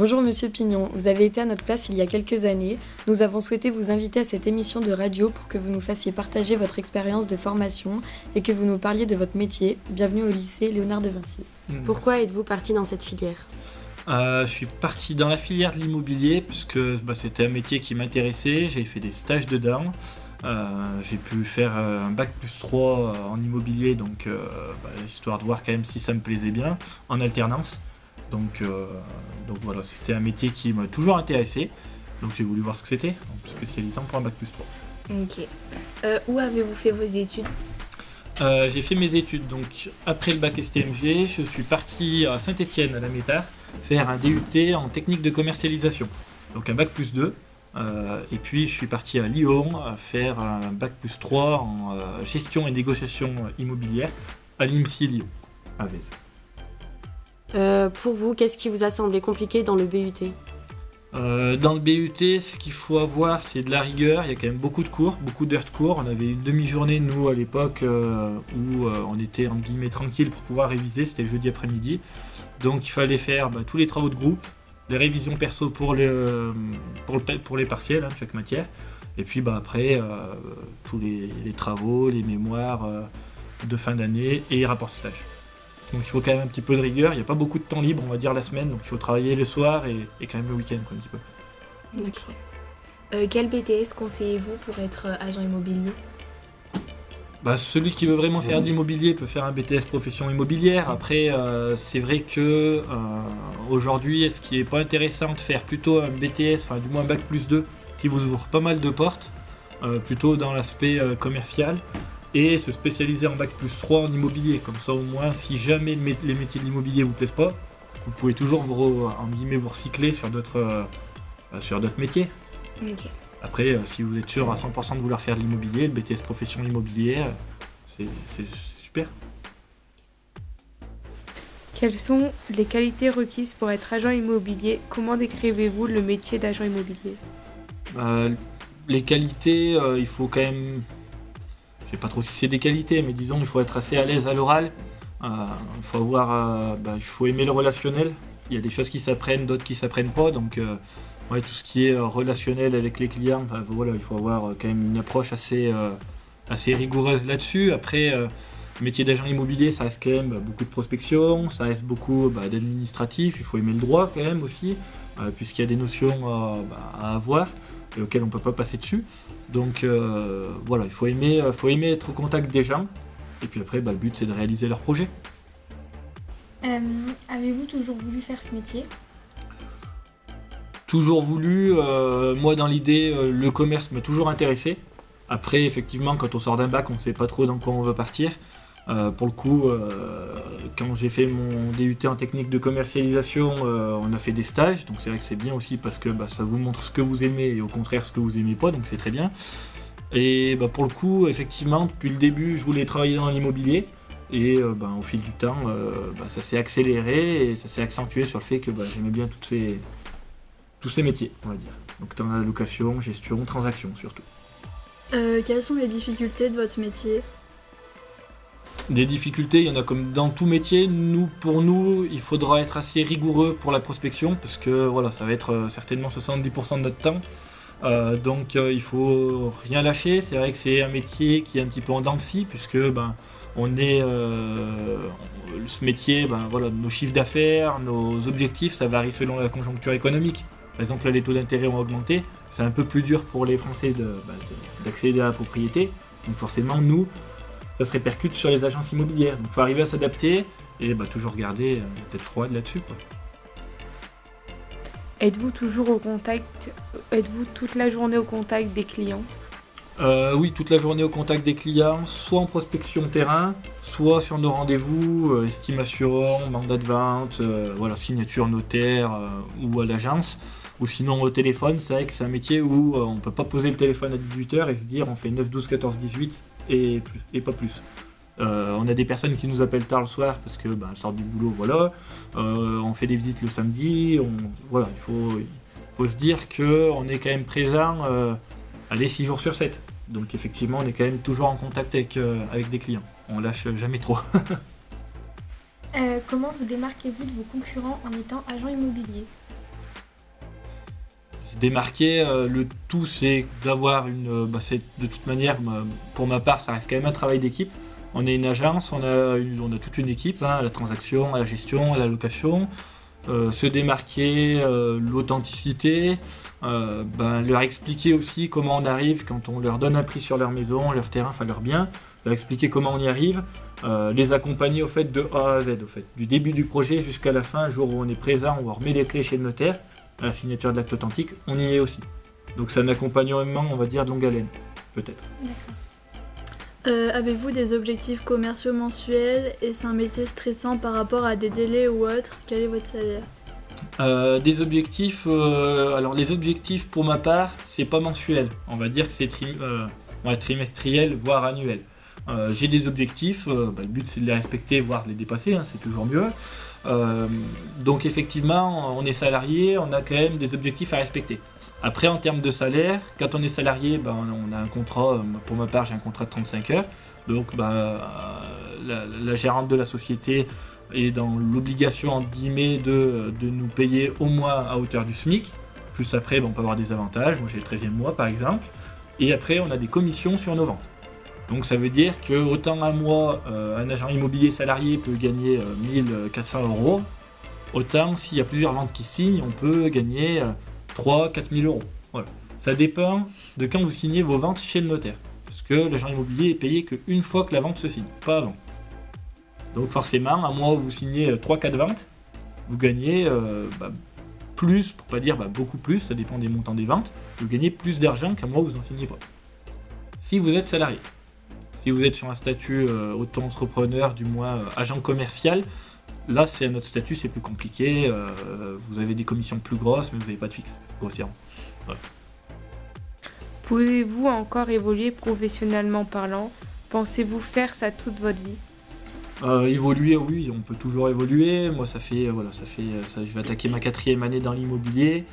Bonjour Monsieur Pignon, vous avez été à notre place il y a quelques années. Nous avons souhaité vous inviter à cette émission de radio pour que vous nous fassiez partager votre expérience de formation et que vous nous parliez de votre métier. Bienvenue au lycée Léonard de Vinci. Pourquoi êtes-vous parti dans cette filière ? Je suis parti dans la filière de l'immobilier puisque c'était un métier qui m'intéressait, j'ai fait des stages dedans. J'ai pu faire un bac plus 3 en immobilier, donc histoire de voir quand même si ça me plaisait bien, en alternance. Donc voilà, c'était un métier qui m'a toujours intéressé, donc j'ai voulu voir ce que c'était, en me spécialisant pour un bac plus 3. Ok. Où avez-vous fait vos études ? J'ai fait mes études, donc après le bac STMG, je suis parti à Saint-Étienne, à la Métard, faire un DUT en technique de commercialisation, donc un bac plus 2. Et puis je suis parti à Lyon à faire un bac plus 3 en gestion et négociation immobilière à l'IMSI Lyon, à Vèze. Pour vous, qu'est-ce qui vous a semblé compliqué dans le BUT ? Dans le BUT, ce qu'il faut avoir, c'est de la rigueur. Il y a quand même beaucoup de cours, beaucoup d'heures de cours. On avait une demi-journée, nous, à l'époque, où on était, entre guillemets, tranquille pour pouvoir réviser. C'était le jeudi après-midi. Donc il fallait faire tous les travaux de groupe, les révisions perso pour les partiels, chaque matière. Et puis après, tous les travaux, les mémoires de fin d'année et les rapports de stage. Donc il faut quand même un petit peu de rigueur, il n'y a pas beaucoup de temps libre, on va dire la semaine, donc il faut travailler le soir et quand même le week-end un petit peu. Ok. Quel BTS conseillez-vous pour être agent immobilier ? Celui qui veut vraiment faire de l'immobilier peut faire un BTS profession immobilière. Après, c'est vrai que aujourd'hui, ce qui n'est pas intéressant de faire plutôt un BTS, enfin du moins un bac plus 2, qui vous ouvre pas mal de portes, plutôt dans l'aspect commercial, et se spécialiser en bac plus 3 en immobilier. Comme ça, au moins, si jamais les métiers de l'immobilier ne vous plaisent pas, vous pouvez toujours vous recycler sur d'autres métiers. Ok. Après, si vous êtes sûr à 100% de vouloir faire de l'immobilier, le BTS profession immobilière, c'est super. Quelles sont les qualités requises pour être agent immobilier ? Comment décrivez-vous le métier d'agent immobilier ? Les qualités, il faut quand même... Je ne sais pas trop si c'est des qualités, mais disons il faut être assez à l'aise à l'oral. Il faut aimer le relationnel. Il y a des choses qui s'apprennent, d'autres qui ne s'apprennent pas. Donc tout ce qui est relationnel avec les clients, il faut avoir quand même une approche assez rigoureuse là-dessus. Après, le métier d'agent immobilier, ça reste quand même beaucoup de prospection, ça reste beaucoup d'administratif. Il faut aimer le droit quand même aussi, puisqu'il y a des notions à avoir et auxquelles on ne peut pas passer dessus. Donc il faut aimer être au contact des gens. Et puis après, le but c'est de réaliser leurs projets. Avez-vous toujours voulu faire ce métier ? Toujours voulu, moi dans l'idée, le commerce m'a toujours intéressé. Après, effectivement, quand on sort d'un bac, on ne sait pas trop dans quoi on veut partir. Pour le coup, quand j'ai fait mon DUT en technique de commercialisation, on a fait des stages, donc c'est vrai que c'est bien aussi parce que ça vous montre ce que vous aimez et au contraire ce que vous aimez pas, donc c'est très bien. Et pour le coup, effectivement, depuis le début, je voulais travailler dans l'immobilier et au fil du temps, ça s'est accéléré et ça s'est accentué sur le fait que j'aimais bien tous ces métiers, on va dire. Donc dans la location, gestion, transaction surtout. Quelles sont les difficultés de votre métier ? Des difficultés, il y en a comme dans tout métier. Pour nous, il faudra être assez rigoureux pour la prospection parce que ça va être certainement 70% de notre temps. Donc il faut rien lâcher. C'est vrai que c'est un métier qui est un petit peu en dents de scie puisque on est ce métier, nos chiffres d'affaires, nos objectifs, ça varie selon la conjoncture économique. Par exemple, là, les taux d'intérêt ont augmenté. C'est un peu plus dur pour les Français d'accéder à la propriété. Donc forcément, nous, ça se répercute sur les agences immobilières. Donc il faut arriver à s'adapter et toujours garder la tête froide là-dessus, quoi. Êtes-vous toute la journée au contact des clients ? Oui, toute la journée au contact des clients, soit en prospection terrain, soit sur nos rendez-vous, estimation, mandat de vente, signature notaire ou à l'agence. Ou sinon au téléphone, c'est vrai que c'est un métier où on ne peut pas poser le téléphone à 18h et se dire on fait 9, 12, 14, 18 et pas plus. On a des personnes qui nous appellent tard le soir parce que elles sortent du boulot, on fait des visites le samedi, il faut se dire qu'on est quand même présent 6 jours sur 7. Donc effectivement on est quand même toujours en contact avec des clients, on lâche jamais trop. Comment vous démarquez-vous de vos concurrents en étant agent immobilier ? démarquer. Le tout, c'est d'avoir de toute manière, pour ma part, ça reste quand même un travail d'équipe. On est une agence, on a toute une équipe, à la transaction, à la gestion, à la location. Se démarquer, l'authenticité, leur expliquer aussi comment on arrive quand on leur donne un prix sur leur maison, leur terrain, enfin leur bien, leur expliquer comment on y arrive, les accompagner au fait de A à Z, au fait, du début du projet jusqu'à la fin, le jour où on est présent, on remet les clés chez le notaire, à la signature de l'acte authentique, on y est aussi. Donc c'est un accompagnement, on va dire, de longue haleine, peut-être. Avez-vous des objectifs commerciaux mensuels et c'est un métier stressant par rapport à des délais ou autres? Quel est votre salaire? Des objectifs, alors les objectifs pour ma part, c'est pas mensuel, on va dire que c'est trimestriel, voire annuel. J'ai des objectifs, le but c'est de les respecter, voire de les dépasser, c'est toujours mieux. Donc effectivement, on est salarié, on a quand même des objectifs à respecter. Après, en termes de salaire, quand on est salarié, on a un contrat, pour ma part j'ai un contrat de 35 heures, donc la gérante de la société est dans l'obligation entre guillemets de nous payer au moins à hauteur du SMIC, plus après on peut avoir des avantages, moi j'ai le 13e mois par exemple, et après on a des commissions sur nos ventes. Donc ça veut dire que autant un mois, un agent immobilier salarié peut gagner 1400 €, autant s'il y a plusieurs ventes qui signent, on peut gagner 3-4 000 €. Voilà. Ça dépend de quand vous signez vos ventes chez le notaire. Parce que l'agent immobilier est payé qu'une fois que la vente se signe, pas avant. Donc forcément, un mois où vous signez 3-4 ventes, vous gagnez plus, pour pas dire beaucoup plus, ça dépend des montants des ventes, vous gagnez plus d'argent qu'un mois où vous n'en signez pas. Si vous êtes salarié. Si vous êtes sur un statut auto-entrepreneur, du moins agent commercial, là c'est un autre statut, c'est plus compliqué, vous avez des commissions plus grosses, mais vous n'avez pas de fixe, grossièrement. Voilà. Pouvez-vous encore évoluer professionnellement parlant? Pensez-vous faire ça toute votre vie? Évoluer, oui, on peut toujours évoluer. Moi, je vais attaquer ma 4e année dans l'immobilier.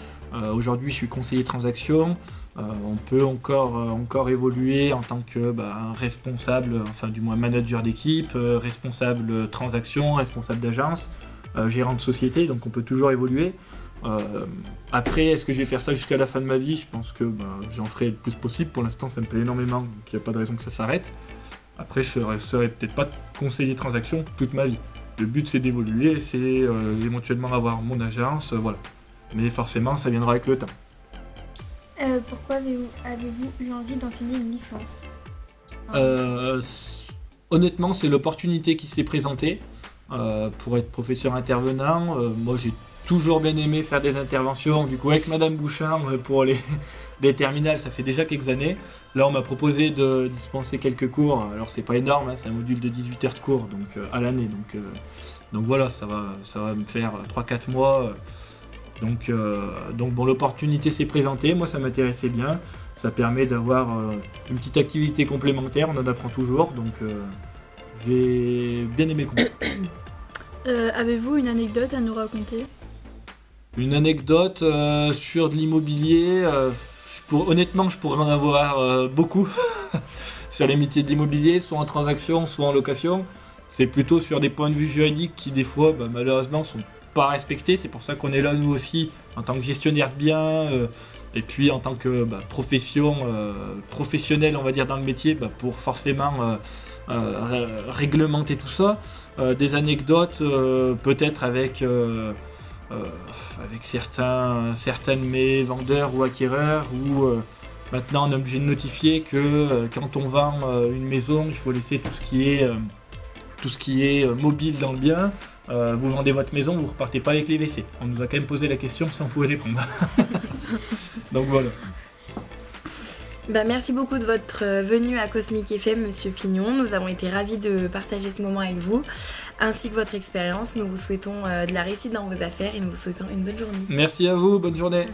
Aujourd'hui, je suis conseiller transaction. On peut encore évoluer en tant que responsable, enfin du moins manager d'équipe, responsable transaction, responsable d'agence, gérant de société, donc on peut toujours évoluer. Après, est-ce que je vais faire ça jusqu'à la fin de ma vie? Je pense que j'en ferai le plus possible. Pour l'instant, ça me plaît énormément, donc il n'y a pas de raison que ça s'arrête. Après, je ne serai peut-être pas conseiller transaction toute ma vie. Le but, c'est d'évoluer, c'est éventuellement avoir mon agence, voilà. Mais forcément, ça viendra avec le temps. Pourquoi avez-vous eu envie d'enseigner une licence? Honnêtement, c'est l'opportunité qui s'est présentée pour être professeur intervenant. Moi, j'ai toujours bien aimé faire des interventions. Du coup, avec Madame Bouchard, pour les terminales, ça fait déjà quelques années. Là, on m'a proposé de dispenser quelques cours. Alors, c'est pas énorme, c'est un module de 18 heures de cours à l'année. Donc voilà, ça va me faire 3-4 mois. Donc l'opportunité s'est présentée. Moi, ça m'intéressait bien. Ça permet d'avoir une petite activité complémentaire. On en apprend toujours. Donc, j'ai bien aimé le cours. Avez-vous une anecdote à nous raconter? Une anecdote sur de l'immobilier, honnêtement je pourrais en avoir beaucoup sur les métiers d'immobilier, soit en transaction, soit en location. C'est plutôt sur des points de vue juridiques qui des fois malheureusement sont pas respectés. C'est pour ça qu'on est là nous aussi en tant que gestionnaire de biens et puis en tant que professionnel on va dire dans le métier pour forcément réglementer tout ça. Des anecdotes peut-être avec certains de mes vendeurs ou acquéreurs où maintenant on est obligé de notifier que quand on vend une maison, il faut laisser tout ce qui est mobile dans le bien. Vous vendez votre maison, vous repartez pas avec les WC. On nous a quand même posé la question sans pouvoir répondre. Donc voilà. Merci beaucoup de votre venue à Cosmic FM, Monsieur Pignon. Nous avons été ravis de partager ce moment avec vous, ainsi que votre expérience. Nous vous souhaitons de la réussite dans vos affaires et nous vous souhaitons une bonne journée. Merci à vous, bonne journée.